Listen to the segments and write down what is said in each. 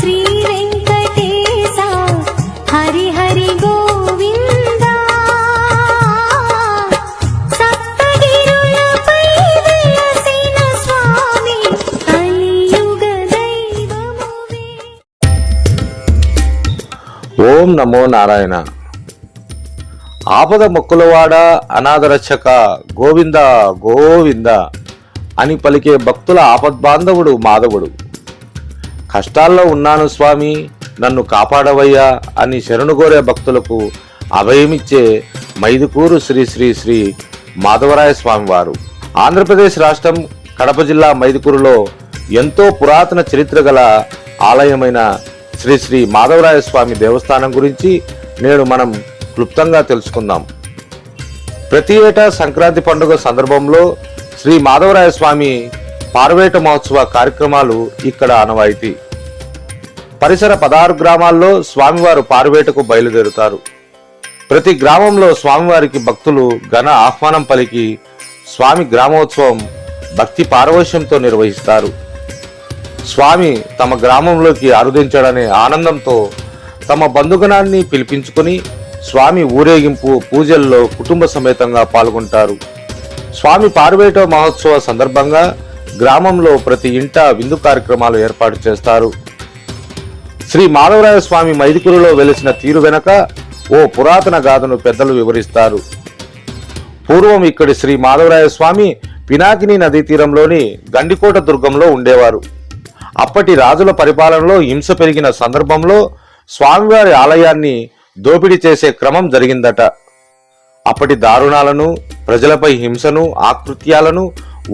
శ్రీ వెంకటేశ హరి హరి గోవింద సప్తగిరులపై వెలసిన స్వామి కలియుగ దైవమువే. ఓం నమో నారాయణ. ఆపద మొక్కులవాడ అనాథరక్షక గోవింద గోవింద అని పలికే భక్తుల ఆపద్బాంధవుడు మాధవుడు. కష్టాల్లో ఉన్నాను స్వామి, నన్ను కాపాడవయ్యా అని శరణుగోరే భక్తులకు అభయమిచ్చే మైదుకూరు శ్రీ శ్రీ శ్రీ మాధవరాయ స్వామివారు. ఆంధ్రప్రదేశ్ రాష్ట్రం కడప జిల్లా మైదుకూరులో ఎంతో పురాతన చరిత్ర గల ఆలయమైన శ్రీ శ్రీ మాధవరాయ స్వామి దేవస్థానం గురించి నేడు మనం క్లుప్తంగా తెలుసుకుందాం. ప్రతి ఏటా సంక్రాంతి పండుగ సందర్భంలో శ్రీ మాధవరాయ స్వామి పార్వేట మహోత్సవ కార్యక్రమాలు ఇక్కడ ఆనవాయితీ. పరిసర 16 గ్రామాల్లో స్వామివారు పార్వేటకు బయలుదేరుతారు. ప్రతి గ్రామంలో స్వామివారికి భక్తులు ఘన ఆహ్వానం పలికి స్వామి గ్రామోత్సవం భక్తి పారవశ్యంతో నిర్వహిస్తారు. స్వామి తమ గ్రామంలోకి అరుదించడనే ఆనందంతో తమ బంధుగణాన్ని పిలిపించుకుని స్వామి ఊరేగింపు పూజల్లో కుటుంబ సమేతంగా పాల్గొంటారు. స్వామి పార్వేట మహోత్సవ సందర్భంగా గ్రామంలో ప్రతి ఇంట విందు కార్యక్రమాలు ఏర్పాటు చేస్తారు. శ్రీ మాధవరాయ స్వామి మైదుకూరులో వెలిసిన తీరు వెనక ఓ పురాతన గాథను పెద్దలు వివరిస్తారు. పూర్వం ఇక్కడి శ్రీ మాధవరాయ స్వామి పినాకిని నదీ తీరంలోని గండికోట దుర్గంలో ఉండేవారు. అప్పటి రాజుల పరిపాలనలో హింస పెరిగిన సందర్భంలో స్వామివారి ఆలయాన్ని దోపిడీ చేసే క్రమం జరిగిందట. అప్పటి దారుణాలను, ప్రజలపై హింసను, ఆకృత్యాలను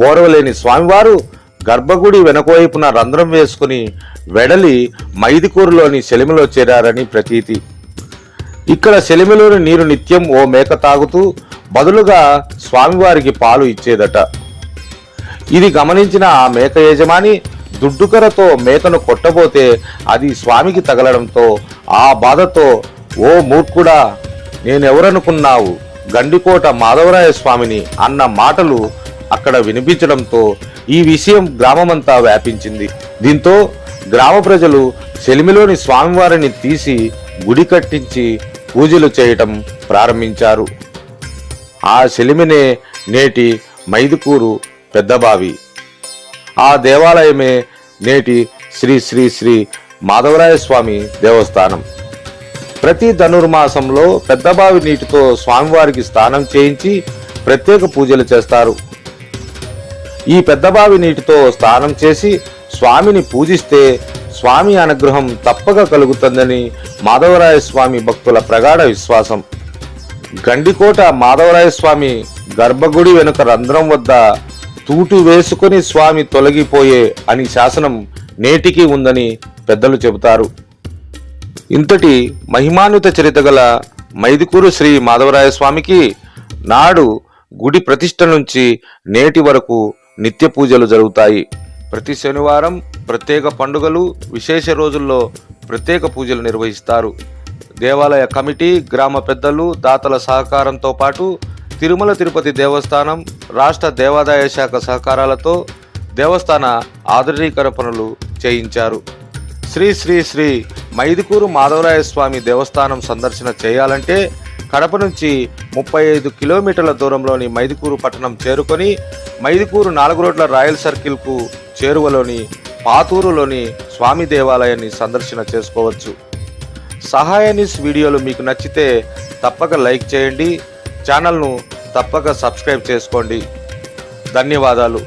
ఓర్వలేని స్వామివారు గర్భగుడి వెనకవైపున రంధ్రం వేసుకుని వెడలి మైదుకూరులోని సెలిమిలో చేరారని ప్రతీతి. ఇక్కడ సెలిమిలోని నీరు నిత్యం ఓ మేక తాగుతూ బదులుగా స్వామివారికి పాలు ఇచ్చేదట. ఇది గమనించిన ఆ మేక యజమాని దుడ్డుకరతో మేకను కొట్టబోతే అది స్వామికి తగలడంతో ఆ బాధతో, ఓ మూర్ఖుడా, నేనెవరనుకున్నావు, గండికోట మాధవరాయ స్వామిని అన్న మాటలు అక్కడ వినిపించడంతో ఈ విషయం గ్రామమంతా వ్యాపించింది. దీంతో గ్రామ ప్రజలు సెలిమిలోని స్వామివారిని తీసి గుడి కట్టించి పూజలు చేయటం ప్రారంభించారు. ఆ సెలిమినే నేటి మైదుకూరు పెద్దబావి. ఆ దేవాలయమే నేటి శ్రీ శ్రీ శ్రీ మాధవరాయ స్వామి దేవస్థానం. ప్రతి ధనుర్మాసంలో పెద్దబావి నీటితో స్వామివారికి స్నానం చేయించి ప్రత్యేక పూజలు చేస్తారు. ఈ పెద్దబావి నీటితో స్నానం చేసి స్వామిని పూజిస్తే స్వామి అనుగ్రహం తప్పక కలుగుతుందని మాధవరాయ స్వామి భక్తుల ప్రగాఢ విశ్వాసం. గండికోట మాధవరాయ స్వామి గర్భగుడి వెనుక రంధ్రం వద్ద తూటు వేసుకుని స్వామి తొలగిపోయే అని శాసనం నేటికి ఉందని పెద్దలు చెబుతారు. ఇంతటి మహిమాన్విత చరిత్ర గల మైదుకూరు శ్రీ మాధవరాయ స్వామికి నాడు గుడి ప్రతిష్ఠ నుంచి నేటి వరకు నిత్య పూజలు జరుగుతాయి. ప్రతి శనివారం ప్రత్యేక పండుగలు, విశేష రోజుల్లో ప్రత్యేక పూజలు నిర్వహిస్తారు. దేవాలయ కమిటీ, గ్రామ పెద్దలు, దాతల సహకారంతో పాటు తిరుమల తిరుపతి దేవస్థానం, రాష్ట్ర దేవాదాయ శాఖ సహకారాలతో దేవస్థాన ఆధునీకరణ పనులు చేయించారు. శ్రీ శ్రీ శ్రీ మైదుకూరు మాధవరాయ స్వామి దేవస్థానం సందర్శన చేయాలంటే కడప నుంచి 35 కిలోమీటర్ల దూరంలోని మైదుకూరు పట్టణం చేరుకొని మైదుకూరు 4 రోడ్ల రాయల్ సర్కిల్కు చేరువలోని పాతూరులోని స్వామి దేవాలయాన్ని సందర్శన చేసుకోవచ్చు. సహాయ న్యూస్ వీడియోలు మీకు నచ్చితే తప్పక లైక్ చేయండి, ఛానల్ను తప్పక సబ్స్క్రైబ్ చేసుకోండి. ధన్యవాదాలు.